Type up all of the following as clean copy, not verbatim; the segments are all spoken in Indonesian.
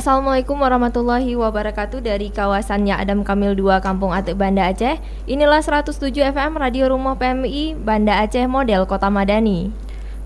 Assalamualaikum warahmatullahi wabarakatuh dari kawasannya Adam Kamil 2 Kampung Atik Banda Aceh. Inilah 107 FM Radio Rumah PMI Banda Aceh model Kota Madani.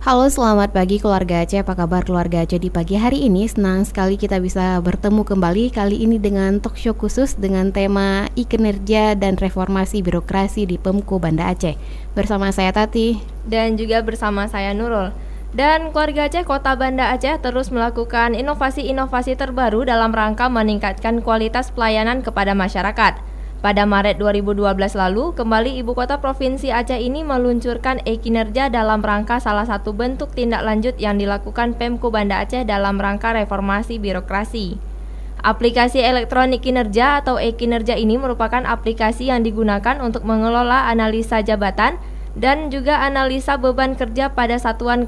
Halo, selamat pagi keluarga Aceh. Apa kabar keluarga Aceh di pagi hari ini? Senang sekali kita bisa bertemu kembali kali ini dengan talk show khusus dengan tema e-kinerja dan reformasi birokrasi di Pemko Banda Aceh. Bersama saya Tati dan juga bersama saya Nurul. Dan keluarga Aceh Kota Banda Aceh terus melakukan inovasi-inovasi terbaru dalam rangka meningkatkan kualitas pelayanan kepada masyarakat. Pada Maret 2012 lalu, kembali Ibu Kota Provinsi Aceh ini meluncurkan e-kinerja dalam rangka salah satu bentuk tindak lanjut yang dilakukan Pemko Banda Aceh dalam rangka reformasi birokrasi. Aplikasi elektronik kinerja atau e-kinerja ini merupakan aplikasi yang digunakan untuk mengelola analisa jabatan dan juga analisa beban kerja pada satuan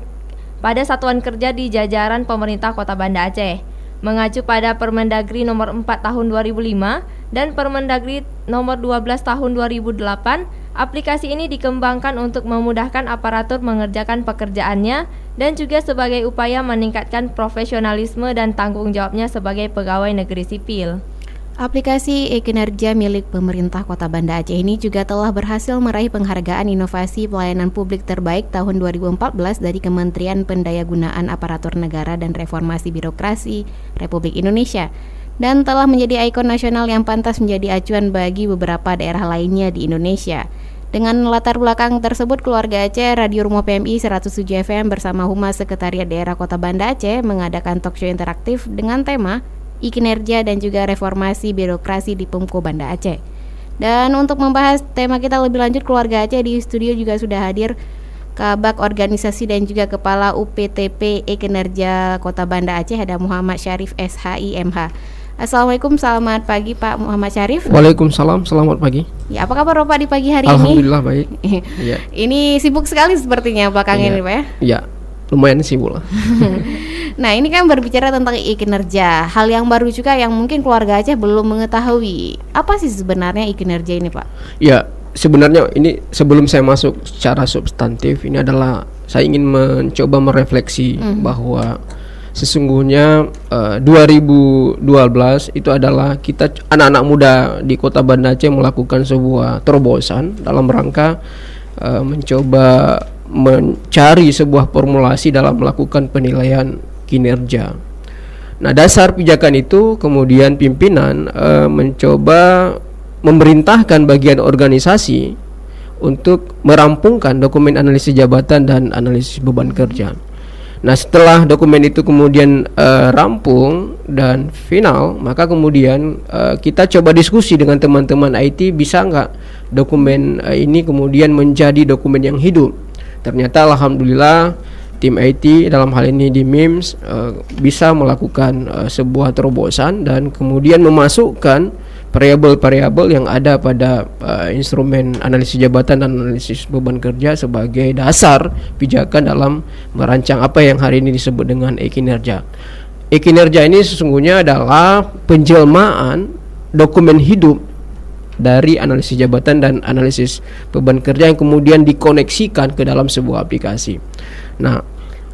kerja di jajaran pemerintah Kota Banda Aceh. Mengacu pada Permendagri nomor 4 tahun 2005 dan Permendagri nomor 12 tahun 2008, aplikasi ini dikembangkan untuk memudahkan aparatur mengerjakan pekerjaannya dan juga sebagai upaya meningkatkan profesionalisme dan tanggung jawabnya sebagai pegawai negeri sipil. Aplikasi e-kinerja milik pemerintah Kota Banda Aceh ini juga telah berhasil meraih penghargaan inovasi pelayanan publik terbaik tahun 2014 dari Kementerian Pendayagunaan Aparatur Negara dan Reformasi Birokrasi Republik Indonesia dan telah menjadi ikon nasional yang pantas menjadi acuan bagi beberapa daerah lainnya di Indonesia. Dengan latar belakang tersebut, keluarga Aceh, Radio Rumah PMI 107 FM bersama Humas Sekretariat Daerah Kota Banda Aceh mengadakan talk show interaktif dengan tema e-kinerja dan juga reformasi birokrasi di Pemko Banda Aceh. Dan untuk membahas tema kita lebih lanjut, keluarga Aceh di studio juga sudah hadir Kabak Organisasi dan juga Kepala UPTP E-Kinerja Kota Banda Aceh, ada Muhammad Syarif SHI MH. Assalamualaikum, selamat pagi Pak Muhammad Syarif. Waalaikumsalam, selamat pagi. Ya, apa kabar Bapak di pagi hari Alhamdulillah ini? Alhamdulillah baik. Ya. Ini sibuk sekali sepertinya belakangan ini Pak ya? Iya, lumayan sibuk lah. Nah, ini kan berbicara tentang e-kinerja. Hal yang baru juga yang mungkin keluarga Aceh belum mengetahui. Apa sih sebenarnya e-kinerja ini, Pak? Ya, sebenarnya ini sebelum saya masuk secara substantif, ini adalah saya ingin mencoba merefleksi bahwa sesungguhnya 2012 itu adalah kita anak-anak muda di Kota Banda Aceh melakukan sebuah terobosan dalam rangka mencoba mencari sebuah formulasi dalam melakukan penilaian kinerja. Nah, dasar pijakan itu kemudian pimpinan mencoba memerintahkan bagian organisasi untuk merampungkan dokumen analisis jabatan dan analisis beban kerja. Nah, setelah dokumen itu kemudian rampung dan final, maka kemudian kita coba diskusi dengan teman-teman IT, bisa nggak dokumen ini kemudian menjadi dokumen yang hidup. Ternyata alhamdulillah tim IT dalam hal ini di MIMS bisa melakukan sebuah terobosan dan kemudian memasukkan variabel-variabel yang ada pada instrumen analisis jabatan dan analisis beban kerja sebagai dasar pijakan dalam merancang apa yang hari ini disebut dengan e-kinerja. E-kinerja ini sesungguhnya adalah penjelmaan dokumen hidup dari analisis jabatan dan analisis beban kerja yang kemudian dikoneksikan ke dalam sebuah aplikasi. Nah,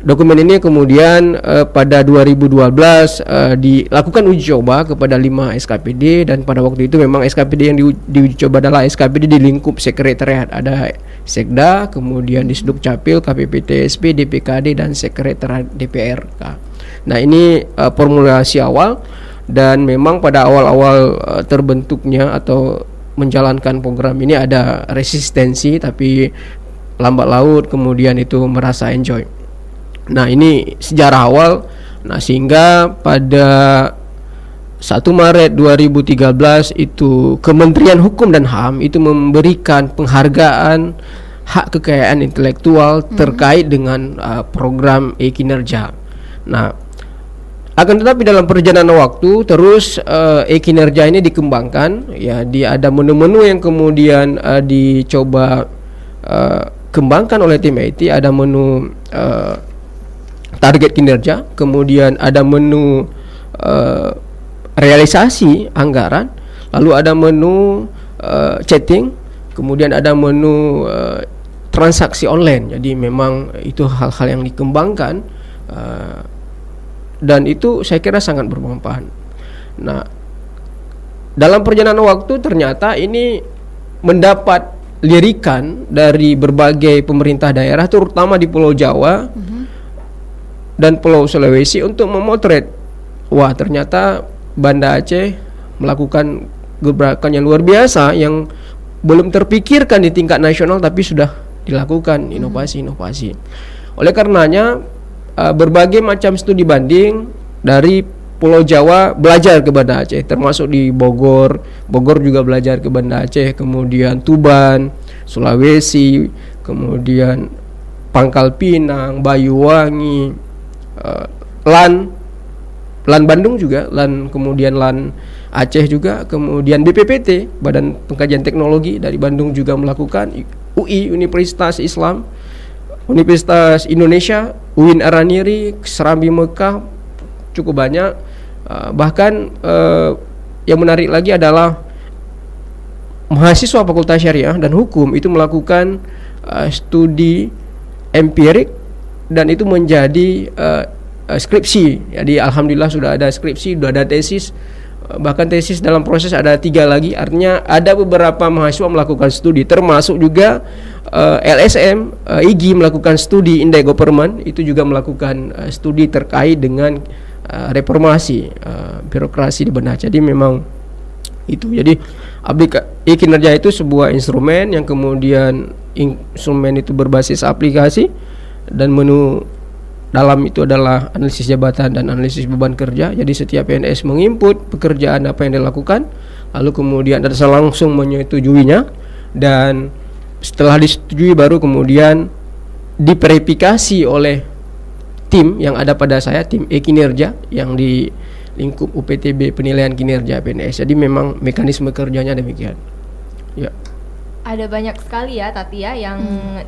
dokumen ini kemudian pada 2012 dilakukan uji coba kepada 5 SKPD dan pada waktu itu memang SKPD yang diuji coba adalah SKPD di lingkup sekretariat. Ada Sekda, kemudian di Disduk Capil, KPPTSP, DPKD dan Sekretariat DPRK. Nah, ini formulasi awal dan memang pada awal-awal terbentuknya atau menjalankan program ini ada resistensi, tapi lambat laut kemudian itu merasa enjoy. Nah, ini sejarah awal. Nah, sehingga pada 1 Maret 2013 itu Kementerian Hukum dan HAM itu memberikan penghargaan hak kekayaan intelektual terkait dengan program e-kinerja. Nah, akan tetapi dalam perjalanan waktu terus e-kinerja ini dikembangkan, ya, ada menu-menu yang kemudian dicoba kembangkan oleh tim IT. Ada menu target kinerja, kemudian ada menu realisasi anggaran, lalu ada menu chatting, kemudian ada menu transaksi online. Jadi memang itu hal-hal yang dikembangkan dan itu saya kira sangat bermanfaat. Nah, dalam perjalanan waktu ternyata ini mendapat lirikan dari berbagai pemerintah daerah, terutama di Pulau Jawa dan Pulau Sulawesi, untuk memotret, wah ternyata Banda Aceh melakukan gebrakan yang luar biasa yang belum terpikirkan di tingkat nasional, tapi sudah dilakukan inovasi-inovasi. Oleh karenanya berbagai macam studi banding dari Pulau Jawa belajar ke Banda Aceh, termasuk di Bogor juga belajar ke Banda Aceh, kemudian Tuban, Sulawesi, kemudian Pangkal Pinang, Banyuwangi, LAN Bandung juga, kemudian LAN Aceh juga, kemudian BPPT, Badan Pengkajian Teknologi dari Bandung juga melakukan, UI, Universitas Islam, Universitas Indonesia, UIN Araniri, Serambi Mekah, cukup banyak. Bahkan yang menarik lagi adalah mahasiswa Fakultas Syariah dan Hukum itu melakukan studi empirik, dan itu menjadi skripsi. Jadi alhamdulillah sudah ada skripsi, sudah ada tesis, bahkan tesis dalam proses ada 3 lagi. Artinya ada beberapa mahasiswa melakukan studi, termasuk juga LSM, IGI melakukan studi, Indai Government itu juga melakukan studi terkait dengan reformasi birokrasi di Banda Aceh. Jadi memang itu, jadi kinerja itu sebuah instrumen yang kemudian instrumen itu berbasis aplikasi, dan menu dalam itu adalah analisis jabatan dan analisis beban kerja. Jadi setiap PNS menginput pekerjaan apa yang dilakukan, lalu kemudian atasan langsung menyetujuinya, dan setelah disetujui baru kemudian diverifikasi oleh tim yang ada pada saya, tim kinerja yang di lingkup UPTB penilaian kinerja PNS. Jadi memang mekanisme kerjanya demikian. Ya. Ada banyak sekali ya Tati ya yang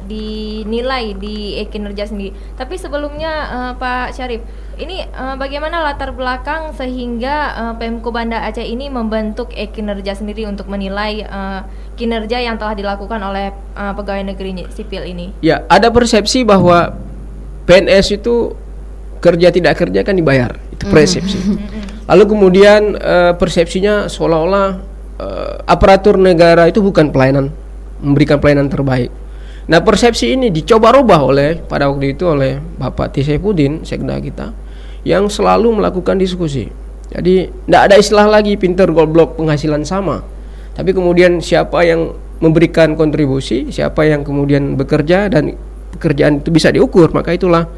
dinilai di kinerja sendiri. Tapi sebelumnya Pak Syarif, ini bagaimana latar belakang sehingga Pemko Banda Aceh ini membentuk kinerja sendiri untuk menilai kinerja yang telah dilakukan oleh pegawai negeri sipil ini? Ya, ada persepsi bahwa PNS itu kerja tidak kerja kan dibayar, itu persepsi. Lalu kemudian persepsinya seolah-olah aparatur negara itu bukan memberikan pelayanan terbaik. Nah, persepsi ini dicoba rubah pada waktu itu oleh Bapak T. Saifuddin, sekda kita, yang selalu melakukan diskusi. Jadi tidak ada istilah lagi pinter goblok penghasilan sama, tapi kemudian siapa yang memberikan kontribusi, siapa yang kemudian bekerja dan pekerjaan itu bisa diukur, maka itulah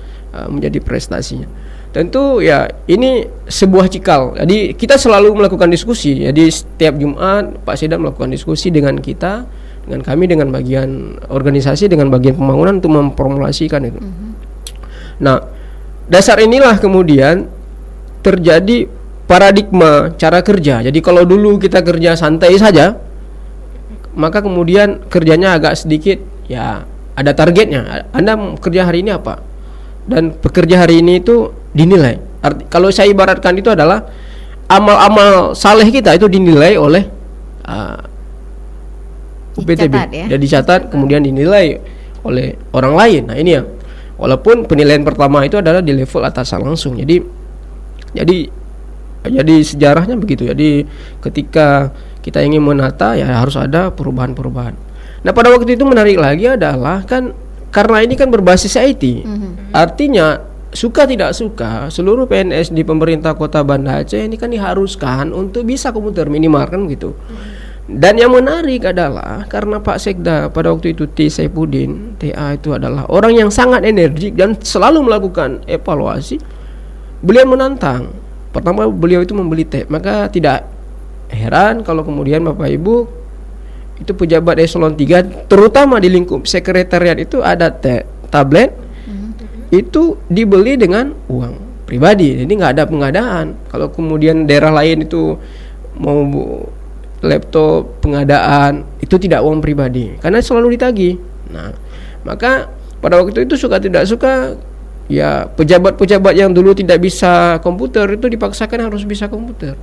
menjadi prestasinya. Tentu ya ini sebuah cikal. Jadi kita selalu melakukan diskusi. Jadi setiap Jumat Pak Sekda melakukan diskusi dengan kita, dengan kami, dengan bagian organisasi, dengan bagian pembangunan untuk memformulasikan itu. Nah, dasar inilah kemudian terjadi paradigma cara kerja. Jadi kalau dulu kita kerja santai saja, maka kemudian kerjanya agak sedikit ya ada targetnya. Anda kerja hari ini apa? Dan pekerja hari ini itu dinilai. Kalau saya ibaratkan itu adalah amal-amal saleh kita itu dinilai oleh UPTB, ya dicatat kemudian dinilai oleh orang lain. Nah ini ya, walaupun penilaian pertama itu adalah di level atasan langsung. Jadi sejarahnya begitu. Jadi ketika kita ingin menata ya harus ada perubahan-perubahan. Nah pada waktu itu menarik lagi adalah kan karena ini kan berbasis IT, artinya suka tidak suka seluruh PNS di pemerintah Kota Banda Aceh ini kan diharuskan untuk bisa komputer minimal kan gitu. Dan yang menarik adalah karena Pak Sekda pada waktu itu T. Saifuddin, TA itu adalah orang yang sangat energik dan selalu melakukan evaluasi. Beliau menantang. Pertama beliau itu membeli tab, maka tidak heran kalau kemudian Bapak Ibu itu pejabat eselon 3 terutama di lingkup sekretariat itu ada tablet itu dibeli dengan uang pribadi. Jadi nggak ada pengadaan. Kalau kemudian daerah lain itu mau laptop pengadaan itu tidak uang pribadi karena selalu ditagih. Nah, maka pada waktu itu suka tidak suka ya pejabat-pejabat yang dulu tidak bisa komputer itu dipaksakan harus bisa komputer.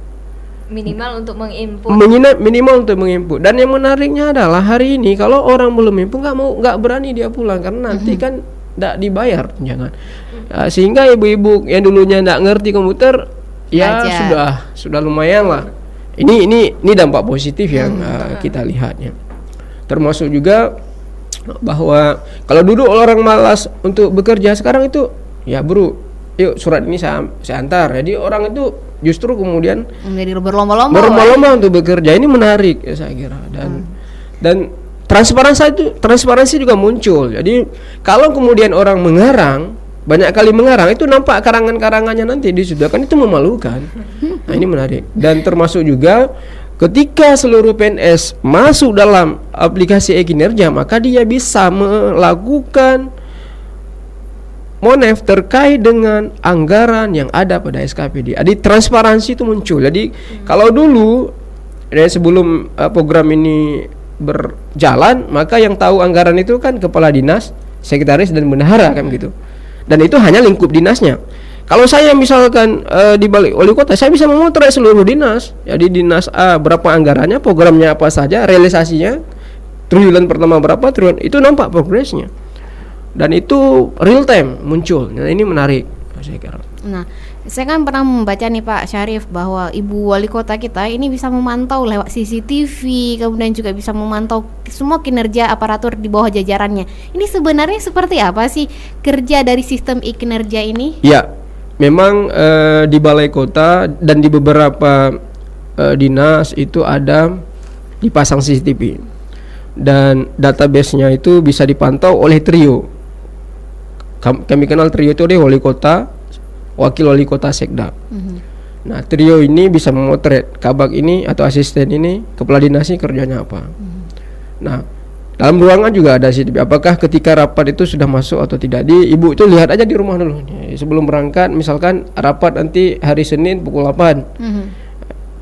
Minimal untuk menginput. Dan yang menariknya adalah hari ini kalau orang belum input nggak berani dia pulang karena nanti kan tidak dibayar tunjangan. Sehingga ibu-ibu yang dulunya tidak ngerti komputer Ya sudah lumayan lah. Ini dampak positif yang kita lihatnya. Termasuk juga bahwa kalau dulu orang malas untuk bekerja, sekarang itu ya bro, yuk surat ini saya antar. Jadi orang itu justru kemudian menjadi berlomba-lomba untuk bekerja. Ini menarik ya saya kira, dan transparansi juga muncul. Jadi kalau kemudian orang mengarang, banyak kali mengarang, itu nampak karangan-karangannya nanti di situ, kan itu memalukan. Nah ini menarik. Dan termasuk juga ketika seluruh PNS masuk dalam aplikasi e-kinerja, maka dia bisa melakukan monef terkait dengan anggaran yang ada pada SKPD. Jadi transparansi itu muncul. Jadi kalau dulu sebelum program ini berjalan, maka yang tahu anggaran itu kan kepala dinas, sekretaris dan bendahara kan gitu. Dan itu hanya lingkup dinasnya. Kalau saya misalkan di balik wali kota, saya bisa memotret seluruh dinas. Jadi dinas A berapa anggarannya, programnya apa saja, realisasinya, triwulan pertama berapa, triwulan itu nampak progresnya. Dan itu real time muncul. Nah ini menarik saya kira. Nah, saya kan pernah membaca nih Pak Syarif bahwa Ibu Wali Kota kita ini bisa memantau lewat CCTV, kemudian juga bisa memantau semua kinerja aparatur di bawah jajarannya. Ini sebenarnya seperti apa sih kerja dari sistem e-kinerja ini? Ya, memang di Balai Kota dan di beberapa dinas itu ada dipasang CCTV. Dan database-nya itu bisa dipantau oleh trio. Kami kenal trio itu oleh wali kota, wakil wali kota, sekda. Nah trio ini bisa memotret kabak ini atau asisten ini, kepala dinas ini kerjanya apa. Nah dalam ruangan juga ada CCTV. Apakah ketika rapat itu sudah masuk atau tidak? Ibu itu lihat aja di rumah dulu. Sebelum berangkat, misalkan rapat nanti hari Senin pukul 8.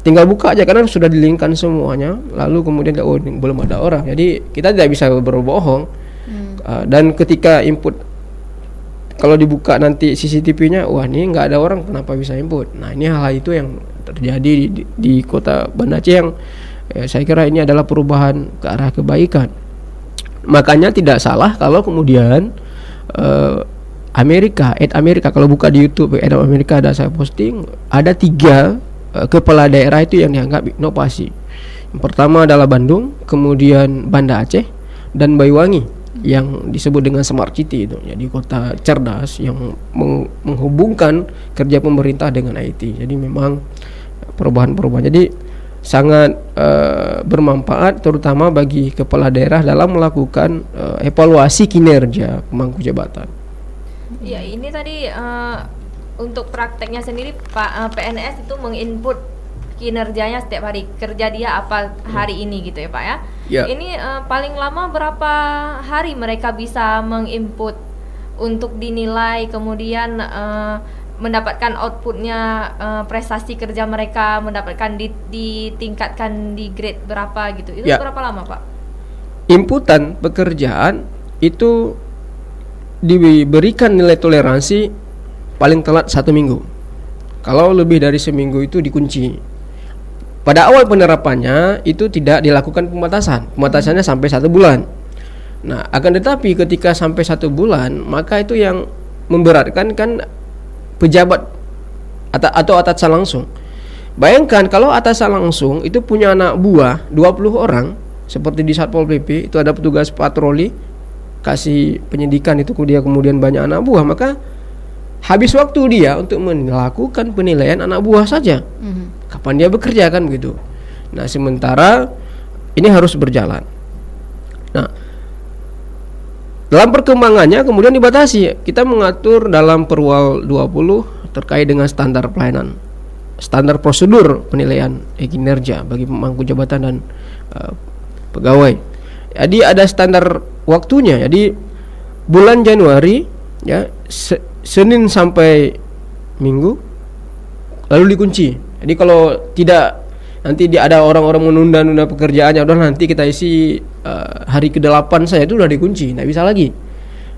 Tinggal buka aja karena sudah dilingkan semuanya. Lalu kemudian belum ada orang. Jadi kita tidak bisa berbohong. Dan ketika input, kalau dibuka nanti CCTV-nya, wah ini nggak ada orang, kenapa bisa input? Nah ini hal itu yang terjadi di kota Banda Aceh yang saya kira ini adalah perubahan ke arah kebaikan. Makanya tidak salah kalau kemudian Amerika kalau buka di YouTube Amerika ada saya posting, ada 3 kepala daerah itu yang dianggap inovasi. Yang pertama adalah Bandung, kemudian Banda Aceh, dan Banyuwangi yang disebut dengan Smart City itu. Jadi kota cerdas yang menghubungkan kerja pemerintah dengan IT. Jadi memang perubahan-perubahan. Jadi sangat bermanfaat terutama bagi kepala daerah dalam melakukan evaluasi kinerja pemangku jabatan. Ya ini tadi untuk prakteknya sendiri Pak PNS itu menginput kinerjanya setiap hari, kerja dia apa hari ini gitu ya Pak ya. Ini paling lama berapa hari mereka bisa menginput untuk dinilai, kemudian mendapatkan outputnya, prestasi kerja mereka mendapatkan ditingkatkan di grade berapa gitu. Itu berapa lama Pak? Inputan pekerjaan itu diberikan nilai toleransi paling telat 1 minggu. Kalau lebih dari seminggu itu dikunci. Pada awal penerapannya itu tidak dilakukan pembatasannya sampai 1 bulan. Nah, akan tetapi ketika sampai 1 bulan, maka itu yang memberatkan kan pejabat atau atasan langsung. Bayangkan kalau atasan langsung itu punya anak buah 20 orang, seperti di Satpol PP itu ada petugas patroli, kasih penyidikan itu dia kemudian banyak anak buah, maka habis waktu dia untuk melakukan penilaian anak buah saja. Kapan dia bekerja kan begitu. Nah sementara ini harus berjalan. Nah dalam perkembangannya kemudian dibatasi. Kita mengatur dalam Perwal 20 terkait dengan standar pelayanan, standar prosedur penilaian kinerja bagi pemangku jabatan dan pegawai. Jadi ada standar waktunya. Jadi bulan Januari ya Senin sampai Minggu lalu dikunci. Jadi kalau tidak nanti ada orang-orang menunda-nunda pekerjaannya, udah nanti kita isi hari ke-8 saya itu udah dikunci, nggak bisa lagi.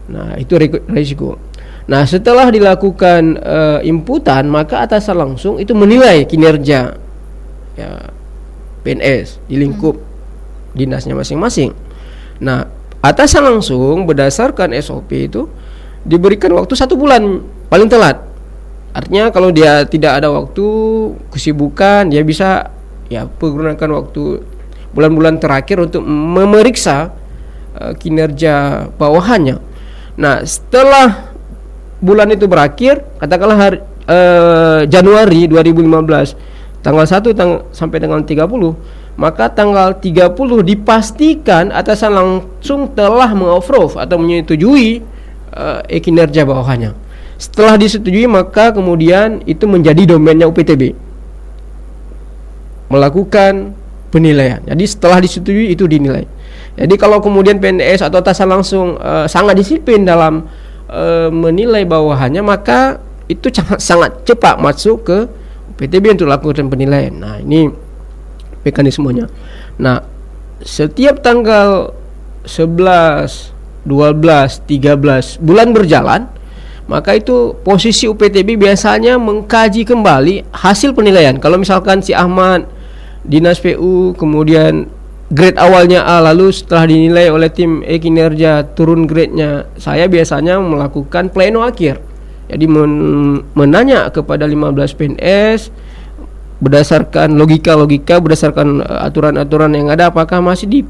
Nah itu risiko. Nah setelah dilakukan inputan, maka atasan langsung itu menilai kinerja ya, PNS di lingkup dinasnya masing-masing. Nah atasan langsung berdasarkan SOP itu diberikan waktu 1 bulan paling telat. Artinya kalau dia tidak ada waktu, kesibukan, dia bisa ya menggunakan waktu bulan-bulan terakhir untuk memeriksa kinerja bawahannya. Nah, setelah bulan itu berakhir, katakanlah Januari 2015, tanggal 1 sampai dengan 30, maka tanggal 30 dipastikan atasan langsung telah meng-approve atau menyetujui kinerja bawahannya. Setelah disetujui, maka kemudian itu menjadi domainnya UPTB melakukan penilaian. Jadi setelah disetujui itu dinilai. Jadi kalau kemudian PNS atau atasan langsung sangat disiplin dalam menilai bawahannya, maka itu sangat cepat masuk ke UPTB untuk lakukan penilaian. Nah, ini mekanismenya. Nah, setiap tanggal 11, 12, 13 bulan berjalan, maka itu posisi UPTB biasanya mengkaji kembali hasil penilaian. Kalau misalkan si Ahmad Dinas PU kemudian grade awalnya A, lalu setelah dinilai oleh tim kinerja turun grade-nya, saya biasanya melakukan pleno akhir. Jadi menanya kepada 15 PNS berdasarkan logika-logika, berdasarkan aturan-aturan yang ada, apakah masih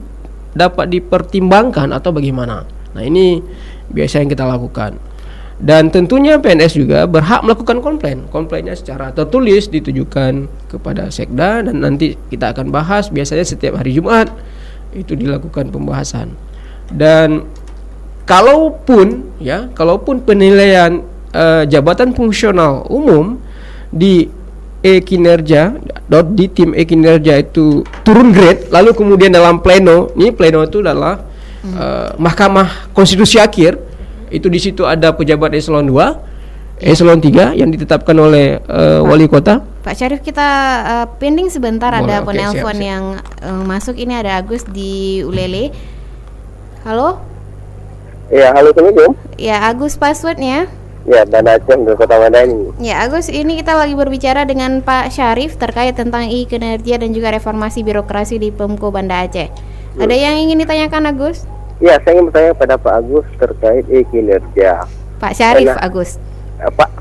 dapat dipertimbangkan atau bagaimana. Nah, ini biasa yang kita lakukan. Dan tentunya PNS juga berhak melakukan komplain. Komplainnya secara tertulis ditujukan kepada Sekda, dan nanti kita akan bahas. Biasanya setiap hari Jumat itu dilakukan pembahasan. Dan kalaupun penilaian jabatan fungsional umum di kinerja di tim kinerja itu turun grade, lalu kemudian dalam pleno, ini pleno itu adalah Mahkamah Konstitusi akhir. Itu di situ ada pejabat eselon 2, eselon 3 yang ditetapkan oleh wali kota. Pak Syarif, kita pending sebentar. Boleh, ada oke, penelpon siap. yang masuk. Ini ada Agus di Ulele. Halo? Ya, halo, Assalamualaikum. Ya, Agus, passwordnya. Ya, Banda Aceh dari Kota Madani. Ya, Agus, ini kita lagi berbicara dengan Pak Syarif terkait tentang kinerja dan juga reformasi birokrasi di Pemko Banda Aceh. Ada yang ingin ditanyakan, Agus? Ya, saya ingin bertanya pada Pak Agus terkait kinerja. Pak Syarif, Karena- Agus.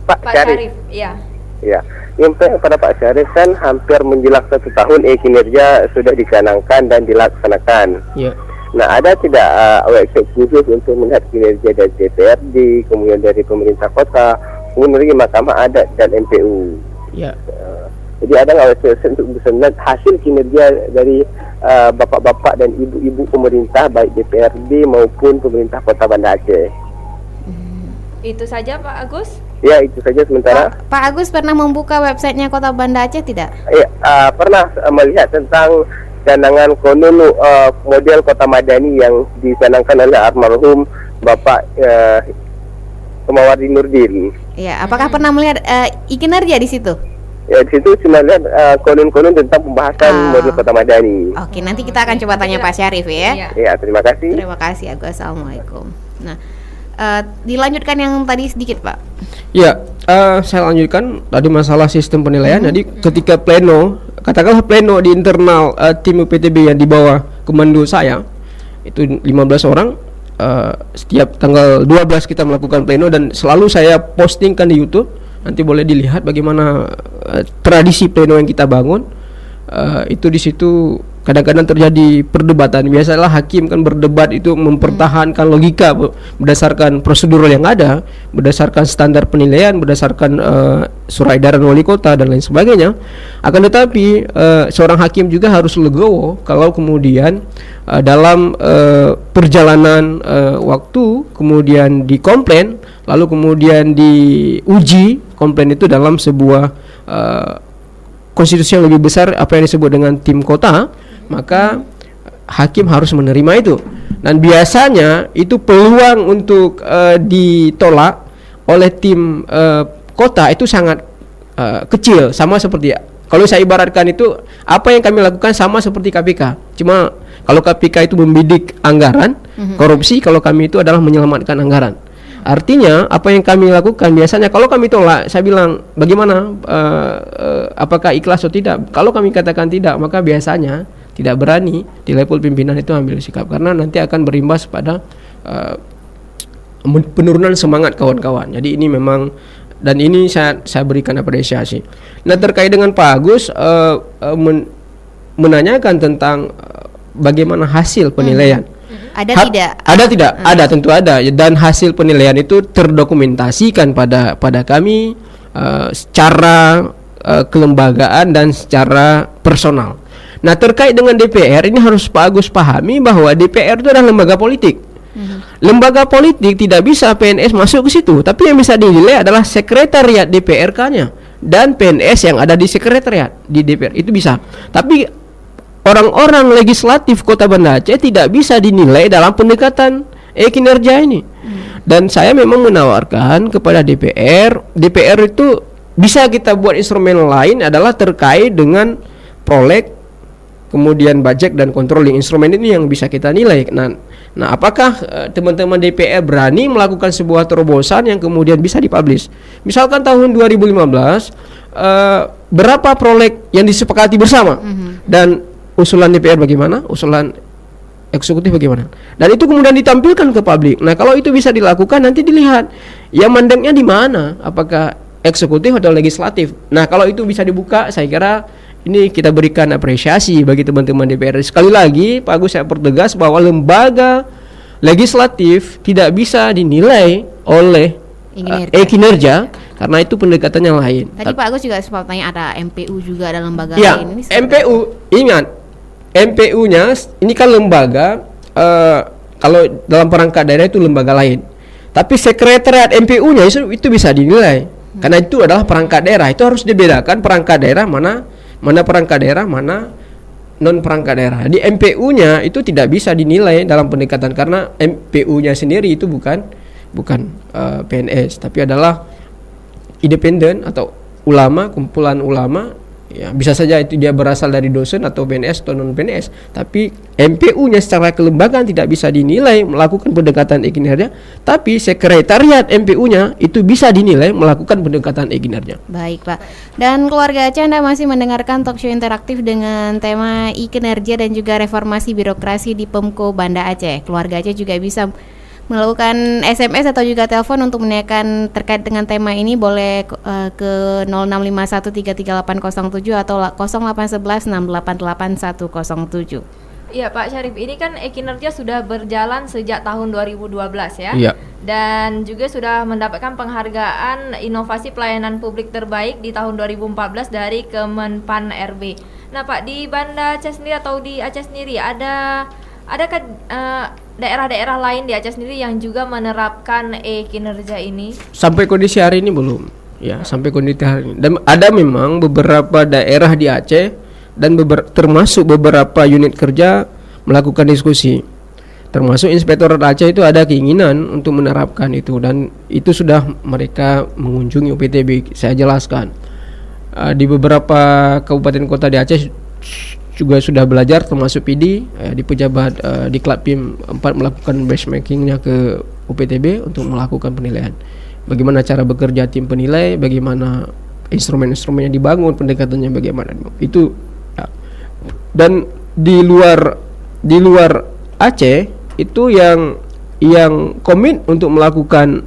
Pak Syarif. ya. Ya, ingin bertanya pada Pak Syarif, kan hampir menjelang 1 tahun kinerja sudah dicanangkan dan dilaksanakan. Ya. Nah, ada tidak website khusus untuk melihat kinerja dari DPRD, kemudian dari pemerintah kota, kemudian dari Mahkamah Adat dan MPU? Ya. Jadi ada nggak website untuk bisa melihat hasil kinerja dari bapak-bapak dan ibu-ibu pemerintah, baik DPRD maupun pemerintah Kota Banda Aceh? Itu saja Pak Agus. Ya, itu saja sementara. Pak Agus pernah membuka websitenya Kota Banda Aceh tidak? Ya, pernah melihat tentang canangan konunu model Kota Madani yang dicanangkan oleh almarhum Bapak Kemawardi Nurdin. Ya, apakah pernah melihat kinerja di situ? Ya, di situ cuma lihat konun-konun tentang pembahasan model Kota Madani. Oke, nanti kita akan coba tanya Pak Syarif ya. Iya. Ya, terima kasih. Terima kasih, Agus. Assalamualaikum. Nah, dilanjutkan yang tadi sedikit, Pak. Ya, saya lanjutkan tadi masalah sistem penilaian. Jadi ketika pleno, katakanlah pleno di internal tim UPTB yang di bawah komando saya, itu 15 orang, setiap tanggal 12 kita melakukan pleno, dan selalu saya postingkan di YouTube. Nanti boleh dilihat bagaimana tradisi pleno yang kita bangun. Itu di situ kadang-kadang terjadi perdebatan. Biasalah hakim kan berdebat itu mempertahankan logika berdasarkan prosedur yang ada, berdasarkan standar penilaian, berdasarkan surat edaran wali kota dan lain sebagainya. Akan tetapi seorang hakim juga harus legowo kalau kemudian dalam perjalanan waktu kemudian dikomplain, lalu kemudian diuji komplain itu dalam sebuah konstitusi yang lebih besar, apa yang disebut dengan tim kota, maka hakim harus menerima itu. Dan biasanya itu peluang untuk ditolak oleh tim kota itu sangat kecil, sama seperti kalau saya ibaratkan itu apa yang kami lakukan sama seperti KPK. Cuma kalau KPK itu membidik anggaran korupsi, kalau kami itu adalah menyelamatkan anggaran. Artinya apa yang kami lakukan biasanya kalau kami tolak, saya bilang bagaimana, apakah ikhlas atau tidak. Kalau kami katakan tidak, maka biasanya tidak berani di level pimpinan itu ambil sikap, karena nanti akan berimbas pada penurunan semangat kawan-kawan. Jadi ini memang dan ini saya berikan apresiasi. Nah, terkait dengan Pak Agus menanyakan tentang bagaimana hasil penilaian. Ada tidak? Ada tidak? Ada, tentu ada. Dan hasil penilaian itu terdokumentasikan pada kami secara kelembagaan dan secara personal. Nah, terkait dengan DPR ini harus Pak Agus pahami bahwa DPR itu adalah lembaga politik. Lembaga politik tidak bisa PNS masuk ke situ, tapi yang bisa dinilai adalah sekretariat DPRK-nya dan PNS yang ada di sekretariat di DPR itu bisa. Tapi orang-orang legislatif Kota Banda Aceh tidak bisa dinilai dalam pendekatan kinerja ini. Dan saya memang menawarkan kepada DPR itu bisa kita buat instrumen lain adalah terkait dengan proleg, kemudian budget dan controlling. Instrumen ini yang bisa kita nilai. Nah, apakah teman-teman DPR berani melakukan sebuah terobosan yang kemudian bisa dipublish? Misalkan tahun 2015 berapa proleg yang disepakati bersama dan usulan DPR bagaimana, usulan eksekutif bagaimana, dan itu kemudian ditampilkan ke publik. Nah, kalau itu bisa dilakukan, nanti dilihat ya mandeknya di mana, apakah eksekutif atau legislatif. Nah, kalau itu bisa dibuka, saya kira ini kita berikan apresiasi bagi teman-teman DPR. Sekali lagi, Pak Agus, saya pertegas bahwa lembaga legislatif tidak bisa dinilai oleh kinerja karena itu pendekatannya lain. Tadi Pak Agus juga sempat tanya ada MPU juga, ada lembaga ya, lain. Ini MPU, ingat MPU-nya ini kan lembaga, kalau dalam perangkat daerah itu lembaga lain. Tapi sekretariat MPU-nya itu bisa dinilai karena itu adalah perangkat daerah. Itu harus dibedakan perangkat daerah mana perangkat daerah, mana non perangkat daerah. Di MPU-nya itu tidak bisa dinilai dalam pendekatan karena MPU-nya sendiri itu bukan PNS, tapi adalah independen atau ulama, kumpulan ulama. Ya, bisa saja itu dia berasal dari dosen atau PNS atau non PNS, tapi MPU-nya secara kelembagaan tidak bisa dinilai melakukan pendekatan kinerja, tapi sekretariat MPU-nya itu bisa dinilai melakukan pendekatan kinerja. Baik, Pak. Dan keluarga Aceh, Anda masih mendengarkan talk show interaktif dengan tema kinerja dan juga reformasi birokrasi di Pemko Banda Aceh. Keluarga Aceh juga bisa melakukan SMS atau juga telepon untuk menanyakan terkait dengan tema ini, boleh ke 0651333807 atau 0811688107. Iya Pak Syarif, ini kan kinerja sudah berjalan sejak tahun 2012 ya. Iya. Dan juga sudah mendapatkan penghargaan inovasi pelayanan publik terbaik di tahun 2014 dari Kemenpan RB. Nah Pak, di Banda Aceh sendiri atau di Aceh sendiri adakah daerah-daerah lain di Aceh sendiri yang juga menerapkan kinerja ini? Sampai kondisi hari ini belum. Ya, sampai kondisi hari ini. Dan ada memang beberapa daerah di Aceh dan termasuk beberapa unit kerja melakukan diskusi. Termasuk Inspektorat Aceh itu ada keinginan untuk menerapkan itu, dan itu sudah mereka mengunjungi UPTB. Saya jelaskan. Di beberapa kabupaten kota di Aceh juga sudah belajar, termasuk PD di pejabat di Klapim 4 melakukan benchmarkingnya ke UPTB untuk melakukan penilaian. Bagaimana cara bekerja tim penilai, bagaimana instrumen-instrumen yang dibangun, pendekatannya bagaimana. Itu ya. Dan di luar Aceh itu yang komit untuk melakukan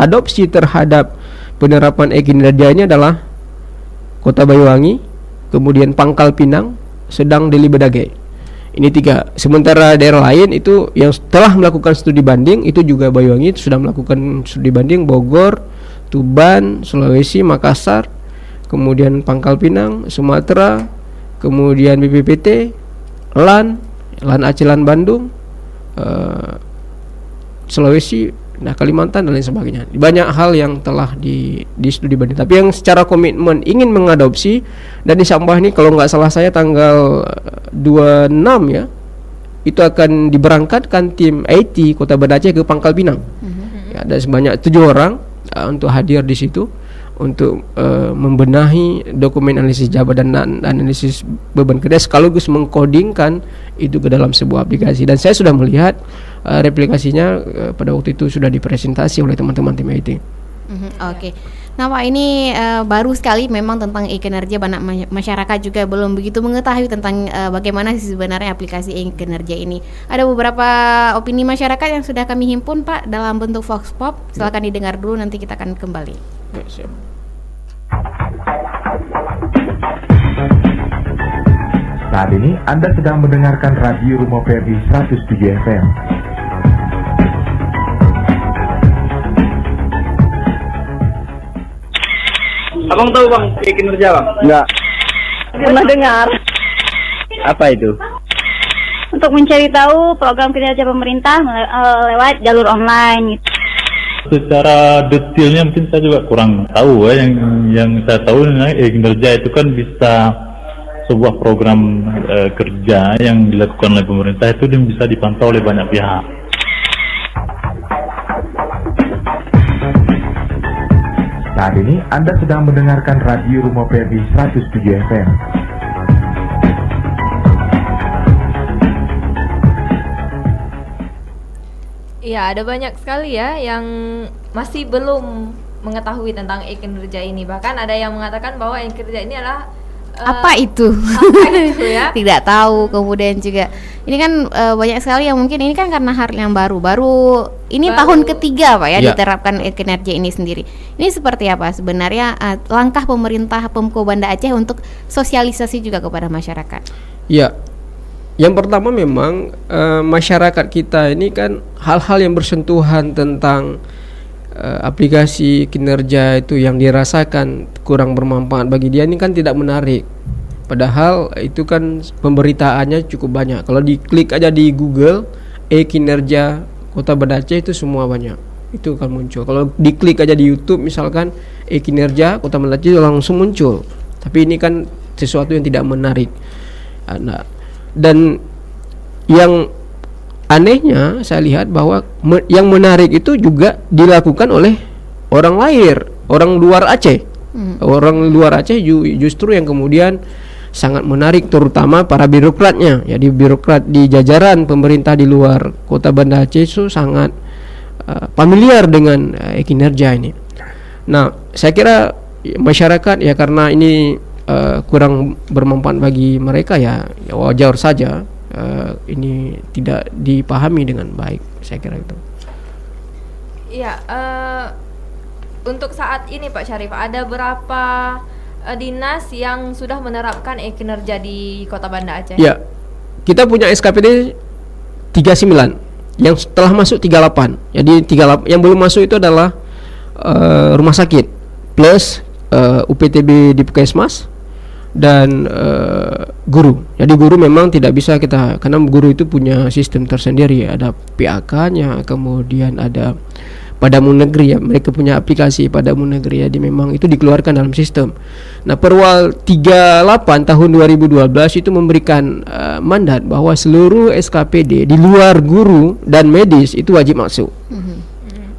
adopsi terhadap penerapan kinerjanya adalah Kota Banyuwangi, kemudian Pangkal Pinang, Sedang, Deli Bedage. Ini 3. Sementara daerah lain itu yang telah melakukan studi banding itu juga Banyuwangi sudah melakukan studi banding, Bogor, Tuban, Sulawesi, Makassar, kemudian Pangkal Pinang, Sumatera, kemudian BPPT, LAN Aceh, LAN Bandung, Sulawesi, Kalimantan dan lain sebagainya. Banyak hal yang telah di studi banding. Tapi yang secara komitmen ingin mengadopsi, dan di Sampah ini kalau nggak salah saya tanggal 26 ya, itu akan diberangkatkan tim IT Kota Banda Aceh ke Pangkal Pinang. Ya, ada sebanyak 7 orang untuk hadir di situ untuk membenahi dokumen analisis jabatan dan analisis beban kerja, sekaligus mengkodingkan itu ke dalam sebuah aplikasi. Dan saya sudah melihat replikasinya pada waktu itu sudah dipresentasi oleh teman-teman tim IT. Oke. Nah Pak, ini baru sekali memang tentang e-kinerja, banyak masyarakat juga belum begitu mengetahui tentang bagaimana sih sebenarnya aplikasi e-kinerja ini. Ada beberapa opini masyarakat yang sudah kami himpun Pak dalam bentuk Vox Pop. Silakan didengar dulu, nanti kita akan kembali. Ya, siap. Saat ini Anda sedang mendengarkan Radio Rumah Verdi 107 FM. Abang tahu bang e-kinerja bang? Enggak. Pernah dengar Apa itu? untuk mencari tahu program kinerja pemerintah lewat jalur online gitu. Secara detailnya mungkin saya juga kurang tahu ya. Yang saya tahu kinerja itu kan bisa sebuah program kerja yang dilakukan oleh pemerintah itu dan bisa dipantau oleh banyak pihak. Saat ini Anda sedang mendengarkan Radio Rumah Verdi 107 FM. Iya, ada banyak sekali ya yang masih belum mengetahui tentang e-kinerja ini. Bahkan ada yang mengatakan bahwa e-kinerja ini adalah Apa itu? apa itu ya? Tidak tahu. Kemudian juga ini kan banyak sekali yang mungkin ini kan karena hal yang baru ini tahun ketiga Pak ya, Ya. diterapkan kinerja ini sendiri. Ini seperti apa sebenarnya langkah pemerintah Pemko Banda Aceh untuk sosialisasi juga kepada masyarakat? Ya, yang pertama memang masyarakat kita ini kan hal-hal yang bersentuhan tentang aplikasi kinerja itu yang dirasakan kurang bermanfaat bagi dia ini kan tidak menarik. Padahal itu kan pemberitaannya cukup banyak. Kalau diklik aja di Google e-kinerja Kota Banda Aceh itu semua banyak. Itu akan muncul. Kalau diklik aja di YouTube misalkan e-kinerja Kota Banda Aceh langsung muncul. Tapi ini kan sesuatu yang tidak menarik. Nah, dan yang anehnya saya lihat bahwa yang menarik itu juga dilakukan oleh orang luar Aceh. Orang luar Aceh justru yang kemudian sangat menarik, terutama para birokratnya. Jadi birokrat di jajaran pemerintah di luar Kota Banda Aceh itu sangat familiar dengan kinerja ini. Nah, saya kira masyarakat ya karena ini kurang bermanfaat bagi mereka ya wajar saja. Ini tidak dipahami dengan baik, saya kira itu. Iya, untuk saat ini Pak Syarif ada berapa dinas yang sudah menerapkan e-kinerja di Kota Banda Aceh? Ya, kita punya SKPD 39 yang telah masuk 38. Jadi 38 yang belum masuk itu adalah rumah sakit plus UPTB di Puskesmas dan guru. Jadi guru memang tidak bisa kita, karena guru itu punya sistem tersendiri, ada PAK-nya, kemudian ada Padamu Negeri ya, mereka punya aplikasi Padamu Negeri ya, memang itu dikeluarkan dalam sistem. Nah, Perwal 38 tahun 2012 itu memberikan mandat bahwa seluruh SKPD di luar guru dan medis itu wajib masuk.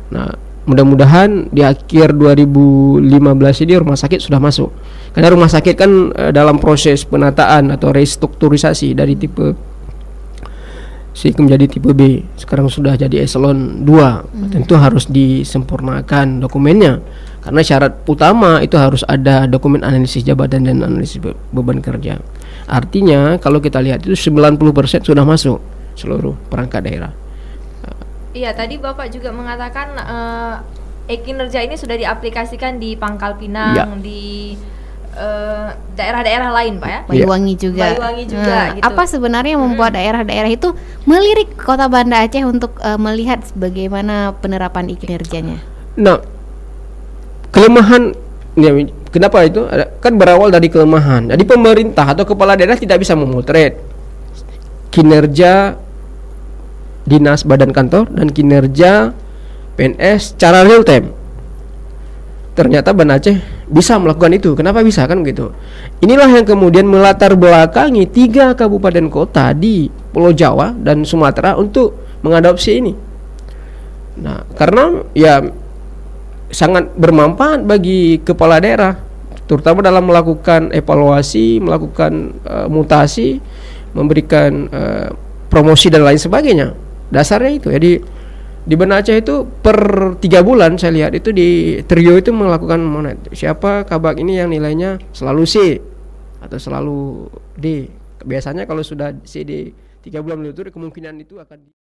Nah, mudah-mudahan di akhir 2015 ini rumah sakit sudah masuk. Karena rumah sakit kan dalam proses penataan atau restrukturisasi dari tipe C menjadi tipe B. Sekarang sudah jadi eselon 2. Tentu harus disempurnakan dokumennya. Karena syarat utama itu harus ada dokumen analisis jabatan dan analisis beban kerja. Artinya kalau kita lihat itu 90% sudah masuk seluruh perangkat daerah. Iya, tadi Bapak juga mengatakan e-kinerja ini sudah diaplikasikan di Pangkal Pinang, Ya. di daerah-daerah lain, Pak ya. Banyuwangi juga. Banyuwangi juga, gitu. Apa sebenarnya yang membuat daerah-daerah itu melirik Kota Banda Aceh untuk melihat bagaimana penerapan kinerjanya? Nah, kelemahan ya, kenapa itu? Kan berawal dari kelemahan. Jadi pemerintah atau kepala daerah tidak bisa memotret kinerja dinas badan kantor dan kinerja PNS secara real time. Ternyata Banda Aceh bisa melakukan itu. Kenapa bisa kan begitu? Inilah yang kemudian melatar belakangi 3 kabupaten kota di Pulau Jawa dan Sumatera untuk mengadopsi ini. Nah, karena ya sangat bermanfaat bagi kepala daerah, terutama dalam melakukan evaluasi, melakukan mutasi, memberikan promosi dan lain sebagainya. Dasarnya itu. Jadi Di Banda Aceh itu per 3 bulan saya lihat itu di trio itu melakukan monet. Siapa kabak ini yang nilainya selalu C atau selalu D. Biasanya kalau sudah C di 3 bulan berturut kemungkinan itu akan